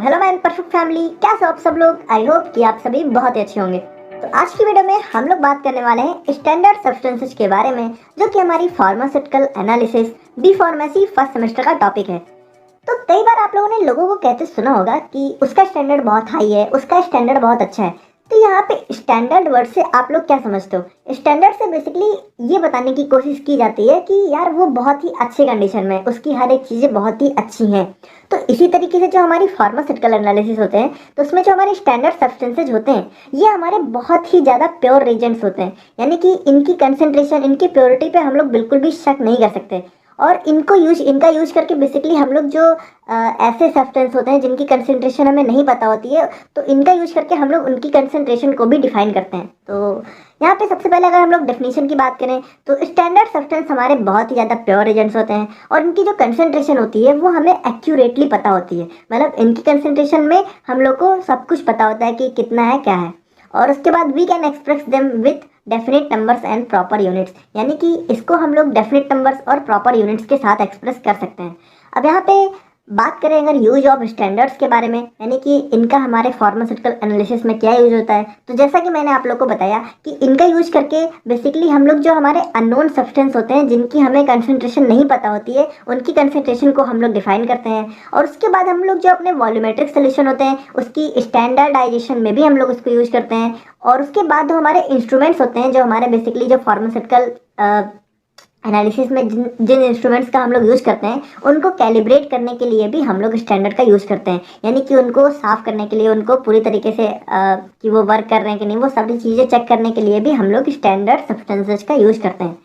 Hello my perfect family, कैसे हो आप सब लोग। आई होप कि आप सभी बहुत ही अच्छे होंगे। तो आज की वीडियो में हम लोग बात करने वाले हैं स्टैंडर्ड सब्सटेंसेस के बारे में, जो कि हमारी pharmaceutical analysis B pharmacy first semester का टॉपिक है। तो कई बार आप लोगों ने लोगों को कहते सुना होगा कि उसका स्टैंडर्ड बहुत हाई है, उसका स्टैंडर्ड बहुत अच्छा है। तो यहाँ पे स्टैंडर्ड वर्ड से आप लोग क्या समझते हो? स्टैंडर्ड से बेसिकली ये बताने की कोशिश की जाती है कि यार वो बहुत ही अच्छे कंडीशन में, उसकी हर एक चीज़ें बहुत ही अच्छी हैं। तो इसी तरीके से जो हमारी फार्मास्यूटिकल एनालिसिस होते हैं, तो उसमें जो हमारे स्टैंडर्ड सब्सटेंसेज होते हैं, ये हमारे बहुत ही ज़्यादा प्योर एजेंट्स होते हैं। यानी कि इनकी कंसेंट्रेशन, इनकी प्योरिटी पे हम लोग बिल्कुल भी शक नहीं कर सकते। और इनका यूज करके बेसिकली हम लोग जो ऐसे सब्सटेंस होते हैं जिनकी कंसेंट्रेशन हमें नहीं पता होती है, तो इनका यूज करके हम लोग उनकी कंसेंट्रेशन को भी डिफाइन करते हैं। तो यहाँ पे सबसे पहले अगर हम लोग डेफिनेशन की बात करें, तो स्टैंडर्ड सब्सटेंस हमारे बहुत ही ज़्यादा प्योर एजेंट्स होते हैं और इनकी जो कंसेंट्रेशन होती है वो हमें एक्यूरेटली पता होती है। मतलब इनकी कंसेंट्रेशन में हम लोग को सब कुछ पता होता है कि कितना है क्या है। और उसके बाद we can express them with definite numbers and proper units, यानी कि इसको हम लोग डेफिनेट नंबर्स और प्रॉपर यूनिट्स के साथ एक्सप्रेस कर सकते हैं। अब यहाँ पे बात करें अगर यूज ऑफ स्टैंडर्ड्स के बारे में, यानी कि इनका हमारे फार्मास्यूटिकल एनालिसिस में क्या यूज होता है, तो जैसा कि मैंने आप लोग को बताया कि इनका यूज करके बेसिकली हम लोग जो हमारे अननोन सब्सटेंस होते हैं जिनकी हमें कंसंट्रेशन नहीं पता होती है, उनकी कंसंट्रेशन को हम लोग डिफाइन करते हैं। और उसके बाद हम लोग जो अपने वॉल्यूमेट्रिक सोल्यूशन होते हैं उसकी स्टैंडर्डाइजेशन में भी हम लोग उसको यूज करते हैं। और उसके बाद जो हमारे इंस्ट्रूमेंट्स होते हैं, जो हमारे बेसिकली जो फार्मास्यूटिकल एनालिसिस में जिन इंस्ट्रूमेंट्स का हम लोग यूज़ करते हैं, उनको कैलिब्रेट करने के लिए भी हम लोग स्टैंडर्ड का यूज़ करते हैं। यानी कि उनको साफ़ करने के लिए, उनको पूरी तरीके से कि वो वर्क कर रहे हैं कि नहीं, वो सारी चीज़ें चेक करने के लिए भी हम लोग स्टैंडर्ड सब्सटेंसेस का यूज़ करते हैं।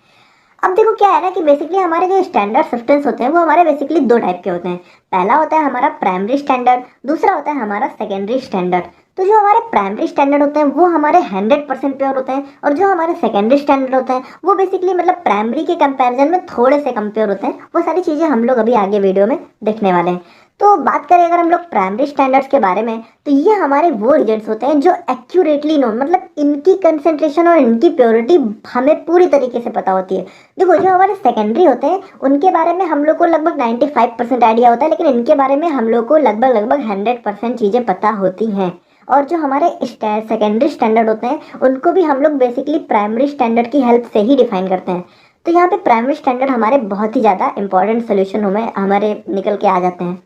अब देखो क्या है ना कि बेसिकली हमारे जो स्टैंडर्ड सब्सटेंस होते हैं वो हमारे बेसिकली दो टाइप के होते हैं। पहला होता है हमारा प्राइमरी स्टैंडर्ड, दूसरा होता है हमारा सेकेंडरी स्टैंडर्ड। तो जो हमारे प्राइमरी स्टैंडर्ड होते हैं वो हमारे 100% प्योर होते हैं, और जो हमारे सेकेंडरी स्टैंडर्ड होते हैं वो बेसिकली मतलब प्राइमरी के कंपैरिजन में थोड़े से कम प्योर होते हैं। वो सारी चीज़ें हम लोग अभी आगे वीडियो में देखने वाले हैं। तो बात करें अगर हम लोग प्राइमरी स्टैंडर्ड्स के बारे में, तो ये हमारे वो रिजल्ट्स होते हैं जो एक्यूरेटली नो, मतलब इनकी कंसेंट्रेशन और इनकी प्योरिटी हमें पूरी तरीके से पता होती है। देखो जो हमारे सेकेंडरी होते हैं उनके बारे में हम लोग को लगभग 95% आइडिया होता है, लेकिन इनके बारे में हम लोग को लगभग 100% चीज़ें पता होती हैं। और जो हमारे सेकेंडरी स्टैंडर्ड होते हैं उनको भी हम लोग बेसिकली प्राइमरी स्टैंडर्ड की हेल्प से ही डिफाइन करते हैं। तो यहाँ पे प्राइमरी स्टैंडर्ड हमारे बहुत ही ज़्यादा इंपॉर्टेंट सोल्यूशन हमें हमारे निकल के आ जाते हैं।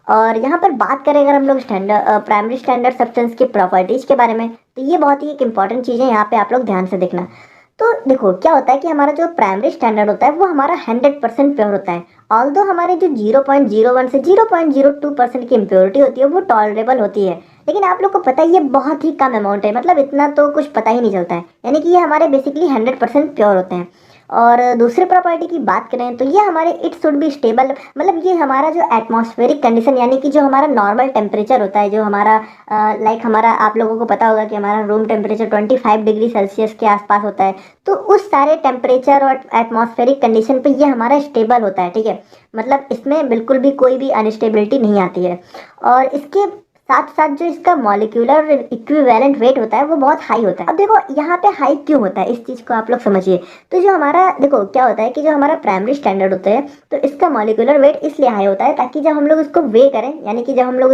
और यहाँ पर बात करें अगर हम लोग प्राइमरी स्टैंडर्ड सब्सटेंस की प्रॉपर्टीज़ के बारे में, तो ये बहुत ही एक इंपॉर्टेंट चीज़ है, यहाँ पे आप लोग ध्यान से देखना। तो देखो क्या होता है कि हमारा जो प्राइमरी स्टैंडर्ड होता है वो हमारा 100% प्योर होता है। ऑल्दो हमारे जो 0.01 से 0.02% की इम्प्योरिटी होती है वो टॉलरेबल होती है, लेकिन आप लोग को पता है ये बहुत ही कम अमाउंट है, मतलब इतना तो कुछ पता ही नहीं चलता है। यानी कि ये हमारे बेसिकली 100% प्योर होते हैं। और दूसरी प्रॉपर्टी की बात करें तो ये हमारे इट शुड बी स्टेबल, मतलब ये हमारा जो एटमॉस्फेरिक कंडीशन, यानी कि जो हमारा नॉर्मल टेम्परेचर होता है, जो हमारा लाइक हमारा, आप लोगों को पता होगा कि हमारा रूम टेम्परेचर 25 डिग्री सेल्सियस के आसपास होता है। तो उस सारे टेम्परेचर और एटमॉस्फेरिक कंडीशन पे ये हमारा स्टेबल होता है, ठीक है। मतलब इसमें बिल्कुल भी कोई भी अनस्टेबिलिटी नहीं आती है। और इसके साथ साथ जो इसका मॉलिक्यूलर इक्विवेलेंट वेट होता है वो बहुत हाई होता है। अब देखो यहाँ पे हाई क्यों होता है, इस चीज़ को आप लोग समझिए। तो जो हमारा देखो क्या होता है कि जो हमारा प्राइमरी स्टैंडर्ड होता है, तो इसका मॉलिक्यूलर वेट इसलिए हाई होता है ताकि जब हम लोग इसको वे करें, यानी कि जब हम लोग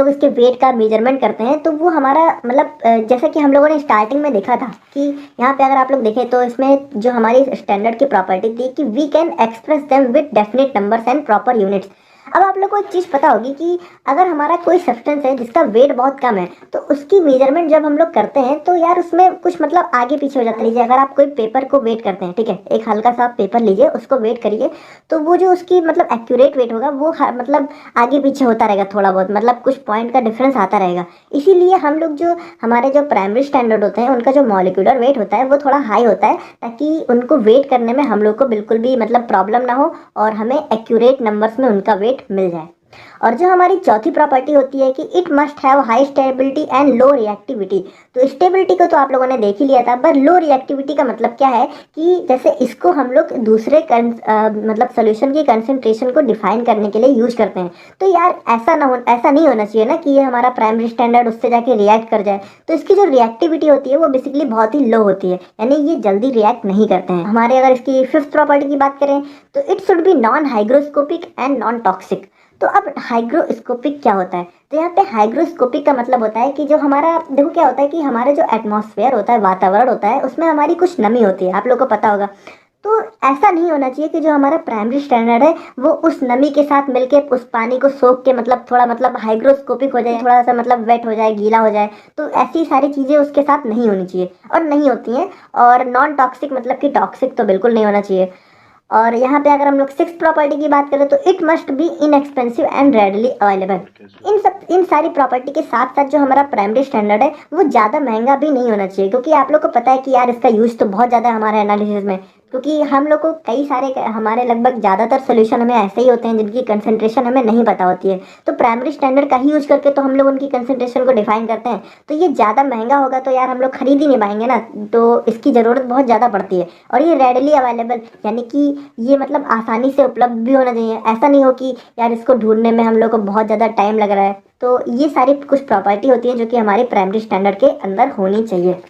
इसके वेट का मेजरमेंट करते हैं, तो वो हमारा मतलब जैसा कि हम लोगों ने स्टार्टिंग में देखा था कि यहाँ पे अगर आप लोग देखें तो इसमें जो हमारी स्टैंडर्ड की प्रॉपर्टी थी कि we can express them with definite numbers and proper units. अब आप लोग को एक चीज़ पता होगी कि अगर हमारा कोई सब्सटेंस है जिसका वेट बहुत कम है, तो उसकी मेजरमेंट जब हम लोग करते हैं तो यार उसमें कुछ मतलब आगे पीछे हो जाता है। लीजिए अगर आप कोई पेपर को वेट करते हैं, ठीक है, एक हल्का सा आप पेपर लीजिए, उसको वेट करिए, तो वो जो उसकी मतलब एक्यूरेट वेट होगा वो मतलब आगे पीछे होता रहेगा थोड़ा बहुत, मतलब कुछ पॉइंट का डिफरेंस आता रहेगा। इसीलिए हम लोग जो हमारे जो प्राइमरी स्टैंडर्ड होते हैं उनका जो मॉलिक्यूलर वेट होता है वो थोड़ा हाई होता है, ताकि उनको वेट करने में हम लोग को बिल्कुल भी मतलब प्रॉब्लम ना हो और हमें एक्यूरेट नंबर्स में उनका वेट मिल जाए। और जो हमारी चौथी प्रॉपर्टी होती है कि it must have high stability and low reactivity. तो स्टेबिलिटी को तो आप लोगों ने देख ही लिया था, पर लो रिएक्टिविटी का मतलब क्या है कि जैसे इसको हम लोग दूसरे मतलब सोल्यूशन की कंसंट्रेशन को डिफाइन करने के लिए यूज करते हैं। तो यार ऐसा नहीं होना चाहिए ना कि ये हमारा प्राइमरी स्टैंडर्ड उससे जाके रिएक्ट कर जाए। तो इसकी जो रिएक्टिविटी होती है वो बेसिकली बहुत ही लो होती है, यानी ये जल्दी रिएक्ट नहीं करते हैं। हमारे अगर इसकी फिफ्थ प्रॉपर्टी की बात करें तो it should be non hygroscopic and non toxic. तो अब हाइग्रोस्कोपिक क्या होता है? तो यहाँ पे हाइग्रोस्कोपिक का मतलब होता है कि जो हमारा, देखो क्या होता है कि हमारा जो एटमॉस्फेयर होता है, वातावरण होता है, उसमें हमारी कुछ नमी होती है, आप लोग को पता होगा। तो ऐसा नहीं होना चाहिए कि जो हमारा प्राइमरी स्टैंडर्ड है वो उस नमी के साथ मिलके उस पानी को सोख के मतलब थोड़ा मतलब हाइग्रोस्कोपिक हो जाए, थोड़ा सा मतलब वेट हो जाए, गीला हो जाए। तो ऐसी सारी चीज़ें उसके साथ नहीं होनी चाहिए और नहीं होती हैं। और नॉन टॉक्सिक मतलब कि टॉक्सिक तो बिल्कुल नहीं होना चाहिए। और यहाँ पे अगर हम लोग सिक्स प्रॉपर्टी की बात करें तो it must be inexpensive and readily available. इन सारी प्रॉपर्टी के साथ साथ जो हमारा प्राइमरी स्टैंडर्ड है वो ज़्यादा महंगा भी नहीं होना चाहिए, क्योंकि आप लोग को पता है कि यार इसका यूज़ तो बहुत ज़्यादा है हमारे एनालिसिस में। क्योंकि हम लोग को कई सारे, हमारे लगभग ज़्यादातर सोल्यूशन हमें ऐसे ही होते हैं जिनकी कंसंट्रेशन हमें नहीं पता होती है। तो प्राइमरी स्टैंडर्ड का ही यूज़ करके तो हम लोग उनकी कंसंट्रेशन को डिफाइन करते हैं। तो ये ज़्यादा महंगा होगा तो यार हम लोग खरीद ही नहीं पाएंगे ना, तो इसकी ज़रूरत बहुत ज़्यादा पड़ती है। और ये रेडली अवेलेबल यानी कि ये मतलब आसानी से उपलब्ध भी होना चाहिए। ऐसा नहीं हो कि यार इसको ढूंढने में हम लोग को बहुत ज़्यादा टाइम लग रहा है। तो ये सारी कुछ प्रॉपर्टी होती है जो कि हमारे प्राइमरी स्टैंडर्ड के अंदर होनी चाहिए।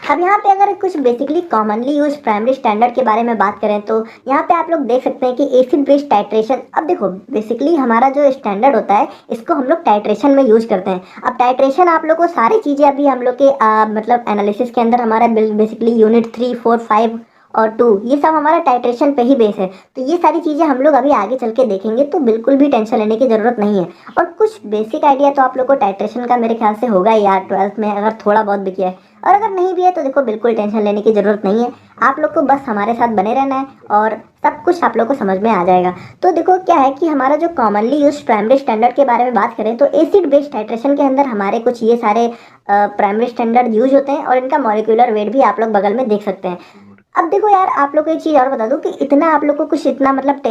अब यहाँ पे अगर कुछ basically commonly use primary standard के बारे में बात करें तो यहाँ पे आप लोग देख सकते हैं कि एसिड बेस टाइट्रेशन। अब देखो बेसिकली हमारा जो स्टैंडर्ड होता है इसको हम लोग टाइट्रेशन में यूज करते हैं। अब टाइट्रेशन आप लोग को सारी चीज़ें अभी हम लोग के मतलब एनालिसिस के अंदर हमारा बेसिकली यूनिट 3, 4, 5 और 2 ये सब हमारा टाइट्रेशन पे ही बेस है। तो ये सारी चीज़ें हम लोग अभी आगे चल के देखेंगे, तो बिल्कुल भी टेंशन लेने की ज़रूरत नहीं है। और कुछ बेसिक आइडिया तो आप लोग को टाइट्रेशन का मेरे ख्याल से होगा यार 12th में, अगर थोड़ा बहुत भी किया है। और अगर नहीं भी है तो देखो बिल्कुल टेंशन लेने की ज़रूरत नहीं है। आप लोग को बस हमारे साथ बने रहना है और सब कुछ आप लोग को समझ में आ जाएगा। तो देखो क्या है कि हमारा जो कॉमनली यूज प्राइमरी स्टैंडर्ड के बारे में बात करें तो एसिड बेस्ड टाइट्रेशन के अंदर हमारे कुछ ये सारे प्राइमरी स्टैंडर्ड यूज होते हैं और इनका मॉलिक्यूलर वेट भी आप लोग बगल में देख सकते हैं। अब देखो यार आप लोग को एक चीज़ और बता दूं कि इतना आप लोग को कुछ इतना मतलब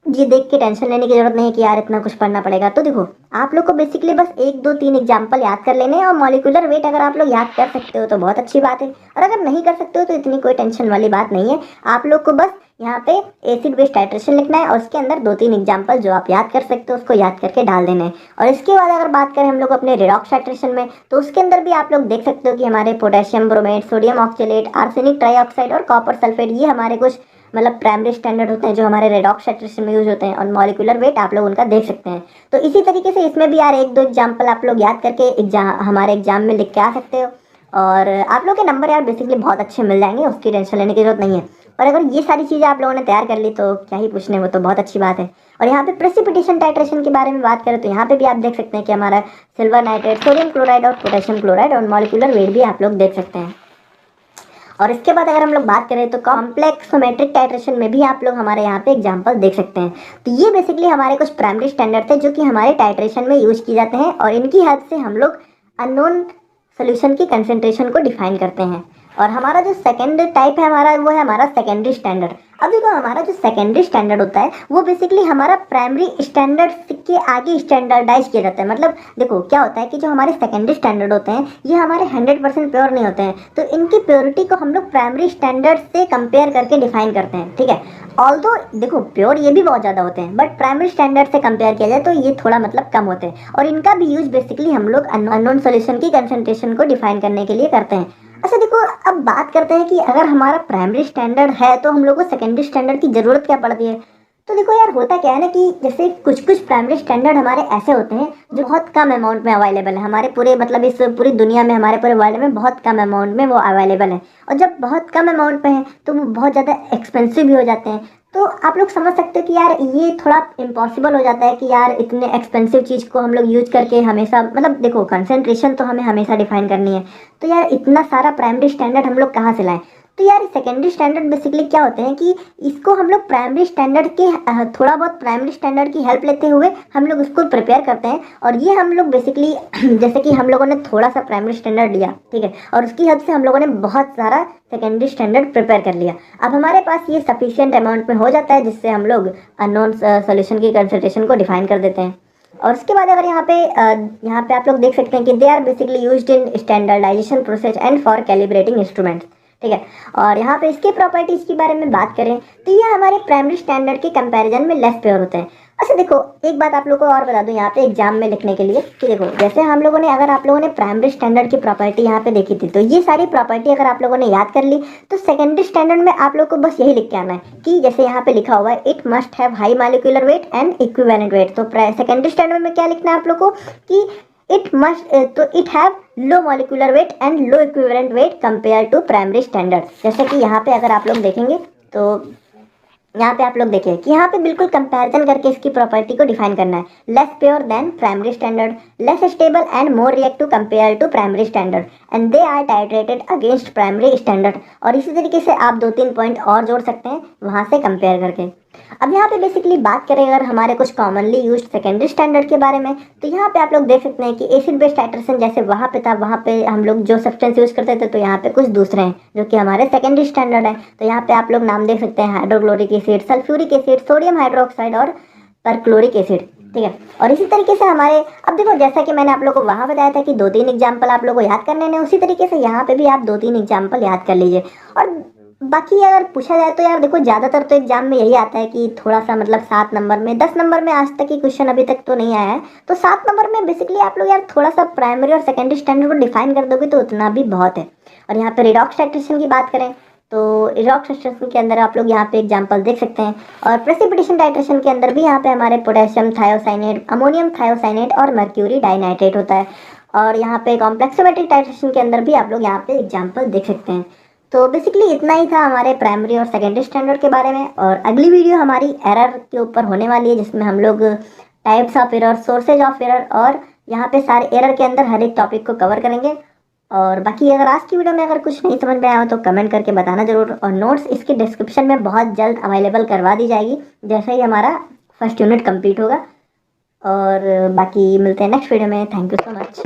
ये देख के टेंशन लेने की जरूरत नहीं है कि यार इतना कुछ पढ़ना पड़ेगा। तो देखो आप लोग को बेसिकली बस 1, 2, 3 एग्जाम्पल याद कर लेने हैं और मॉलिक्यूलर वेट अगर आप लोग याद कर सकते हो तो बहुत अच्छी बात है, और अगर नहीं कर सकते हो तो इतनी कोई टेंशन वाली बात नहीं है। आप लोग को बस यहाँ पे एसिड बेस्ड टाइट्रेशन लिखना है और उसके अंदर 2-3 एग्जाम्पल जो आप याद कर सकते हो उसको याद करके डाल देना है। और इसके बाद अगर बात करें हम लोग अपने रेडॉक्स टाइट्रेशन में तो उसके अंदर भी आप लोग देख सकते हो कि हमारे potassium bromate, sodium oxalate, arsenic trioxide और कॉपर सल्फेट ये हमारे कुछ मतलब प्राइमरी स्टैंडर्ड होते हैं जो हमारे रेडॉक्स टाइट्रेशन में यूज होते हैं। और मॉलिक्यूलर वेट आप लोग उनका देख सकते हैं। तो इसी तरीके से इसमें भी यार 1-2 एग्जाम्पल आप लोग याद करके हमारे एग्जाम में लिख के आ सकते हो और आप लोग के नंबर यार बेसिकली बहुत अच्छे मिल जाएंगे, उसकी टेंशन लेने की जरूरत नहीं है। और अगर ये सारी चीज़ें आप लोगों ने तैयार कर ली तो क्या ही पूछने, वो तो बहुत अच्छी बात है। और यहाँ पे प्रेसिपिटेशन टाइट्रेशन के बारे में बात करें तो यहाँ पे भी आप देख सकते हैं कि हमारा सिल्वर नाइट्रेट, सोडियम क्लोराइड और पोटेशियम क्लोराइड और मॉलिक्यूलर वेट भी आप लोग देख सकते हैं। और इसके बाद अगर हम लोग बात करें तो कॉम्प्लेक्सोमेट्रिक टाइट्रेशन में भी आप लोग हमारे यहाँ पे एग्जांपल देख सकते हैं। तो ये बेसिकली हमारे कुछ प्राइमरी स्टैंडर्ड थे जो कि हमारे टाइट्रेशन में यूज किए जाते हैं और इनकी हेल्प से हम लोग अननोन सोल्यूशन की कंसेंट्रेशन को डिफाइन करते हैं। और हमारा जो सेकेंड टाइप है हमारा वो है हमारा सेकेंडरी स्टैंडर्ड। अब देखो हमारा जो सेकेंडरी स्टैंडर्ड होता है वो बेसिकली हमारा प्राइमरी स्टैंडर्ड के आगे स्टैंडर्डाइज किया जाता है। मतलब देखो क्या होता है कि जो हमारे सेकेंडरी स्टैंडर्ड होते हैं ये हमारे 100% प्योर नहीं होते हैं, तो इनकी प्योरिटी को हम लोग प्राइमरी स्टैंडर्ड से कंपेयर करके डिफाइन करते हैं, ठीक है। ऑल्दो देखो प्योर ये भी बहुत ज़्यादा होते हैं बट प्राइमरी स्टैंडर्ड से कंपेयर किया जाए तो ये थोड़ा मतलब कम होते हैं और इनका भी यूज बेसिकली हम लोग अननोन सोल्यूशन की कंसंट्रेशन को डिफाइन करने के लिए करते हैं। अच्छा देखो अब बात करते हैं कि अगर हमारा प्राइमरी स्टैंडर्ड है तो हम लोग को सेकेंडरी स्टैंडर्ड की ज़रूरत क्या पड़ती है। तो देखो यार होता क्या है ना कि जैसे कुछ कुछ प्राइमरी स्टैंडर्ड हमारे ऐसे होते हैं जो बहुत कम अमाउंट में अवेलेबल है हमारे पूरे मतलब इस पूरी दुनिया में, हमारे पूरे वर्ल्ड में बहुत कम अमाउंट में वो अवेलेबल है। और जब बहुत कम अमाउंट पे हैं तो वो बहुत ज़्यादा एक्सपेंसिव भी हो जाते हैं। तो आप लोग समझ सकते हो कि यार ये थोड़ा इम्पॉसिबल हो जाता है कि यार इतने एक्सपेंसिव चीज़ को हम लोग यूज करके हमेशा, मतलब देखो कंसंट्रेशन तो हमें हमेशा डिफाइन करनी है। तो यार इतना सारा प्राइमरी स्टैंडर्ड हम लोग कहाँ से लाएं। तो यार सेकेंडरी स्टैंडर्ड बेसिकली क्या होते हैं कि इसको हम लोग प्राइमरी स्टैंडर्ड के थोड़ा बहुत प्राइमरी स्टैंडर्ड की हेल्प लेते हुए हम लोग उसको प्रिपेयर करते हैं। और ये हम लोग बेसिकली जैसे कि हम लोगों ने थोड़ा सा प्राइमरी स्टैंडर्ड लिया, ठीक है, और उसकी हेल्प से हम लोगों ने बहुत सारा सेकेंडरी स्टैंडर्ड प्रिपेयर कर लिया। अब हमारे पास ये सफिशिएंट अमाउंट में हो जाता है जिससे हम लोग अननोन सोल्यूशन की कंसंट्रेशन को डिफाइन कर देते हैं। और उसके बाद अगर यहाँ पे आप लोग देख सकते हैं कि they are basically used in standardization process and for calibrating instruments, ठीक है। और यहाँ पे इसके प्रॉपर्टीज के बारे में बात करें तो ये हमारे प्राइमरी स्टैंडर्ड के कंपैरिजन में लेस प्योर होते हैं। अच्छा देखो, एक बात आप लोगों को और बता दूं यहाँ पे एग्जाम में लिखने के लिए कि देखो, जैसे हम लोगों ने, अगर आप लोगों ने प्राइमरी स्टैंडर्ड की प्रॉपर्टी यहाँ पे देखी थी, तो ये सारी प्रॉपर्टी अगर आप लोगों ने याद कर ली, तो सेकेंडरी स्टैंडर्ड में आप लोग को बस यही लिख के आना है कि जैसे यहाँ पे लिखा हुआ है it must have high molecular weight and equivalent weight. तो सेकेंडरी स्टैंडर्ड में क्या लिखना है आप लोग को कि इट मस्ट, तो it have low molecular weight and low equivalent weight compare to primary standard. जैसे कि यहाँ पे अगर आप लोग देखेंगे तो यहाँ पे आप लोग देखिए कि यहाँ पे बिल्कुल कंपैरिजन करके इसकी प्रॉपर्टी को डिफाइन करना है। Less pure than primary standard, less stable and more reactive compare to primary standard, and they are titrated against primary standard. और इसी तरीके से आप 2-3 पॉइंट और जोड़ सकते हैं वहाँ से कंपेयर करके। अब यहाँ पे बेसिकली बात करें अगर हमारे कुछ कॉमनली यूज्ड सेकेंडरी स्टैंडर्ड के बारे में, तो यहाँ पे आप लोग देख सकते हैं कि एसिड बेस टाइट्रेशन जैसे वहाँ पे था, वहाँ पे हम लोग जो सब्सटेंस यूज करते थे, तो यहाँ पे कुछ दूसरे हैं जो कि हमारे सेकेंडरी स्टैंडर्ड है। तो यहाँ पे आप लोग नाम देख सकते हैं hydrochloric acid, sulphuric acid, sodium hydroxide और परक्लोरिक एसिड। ठीक है, और इसी तरीके से हमारे, अब देखो जैसा कि मैंने आप लोगों को वहाँ बताया था कि 2-3 एग्जाम्पल आप लोगों को याद करने हैं, उसी तरीके से यहाँ पे भी आप 2-3 एग्जाम्पल याद कर लीजिए। और बाकी अगर पूछा जाए तो यार देखो, ज़्यादातर तो एग्जाम में यही आता है कि थोड़ा सा मतलब 7 नंबर में, 10 नंबर में आज तक की क्वेश्चन अभी तक तो नहीं आया है, तो 7 नंबर में बेसिकली आप लोग यार थोड़ा सा प्राइमरी और सेकेंडरी स्टैंडर्ड को डिफाइन कर दोगे तो उतना भी बहुत है। और यहाँ पे रिडॉक्स टाइट्रेशन की बात करें तो रिडॉक्स टाइट्रेशन के अंदर आप लोग यहाँ पे एग्जाम्पल देख सकते हैं। और प्रेसिपिटेशन टाइट्रेशन के अंदर भी यहाँ पे हमारे पोटेशियम थायोसाइनेट, अमोनियम थायोसाइनेट और मर्क्यूरी डाइनाइट्रेट होता है। और यहाँ पे कॉम्प्लेक्सोमेट्रिक टाइट्रेशन के अंदर भी आप लोग यहाँ पे एग्जाम्पल देख सकते हैं। तो बेसिकली इतना ही था हमारे प्राइमरी और सेकेंडरी स्टैंडर्ड के बारे में। और अगली वीडियो हमारी एरर के ऊपर होने वाली है, जिसमें हम लोग types of error, sources of error और यहाँ पे सारे एरर के अंदर हर एक टॉपिक को कवर करेंगे। और बाकी अगर आज की वीडियो में अगर कुछ नहीं समझ में आया हो तो कमेंट करके बताना जरूर। और नोट्स इसकी डिस्क्रिप्शन में बहुत जल्द अवेलेबल करवा दी जाएगी जैसे ही हमारा फर्स्ट यूनिट कंप्लीट होगा। और बाकी मिलते हैं नेक्स्ट वीडियो में। Thank you so much.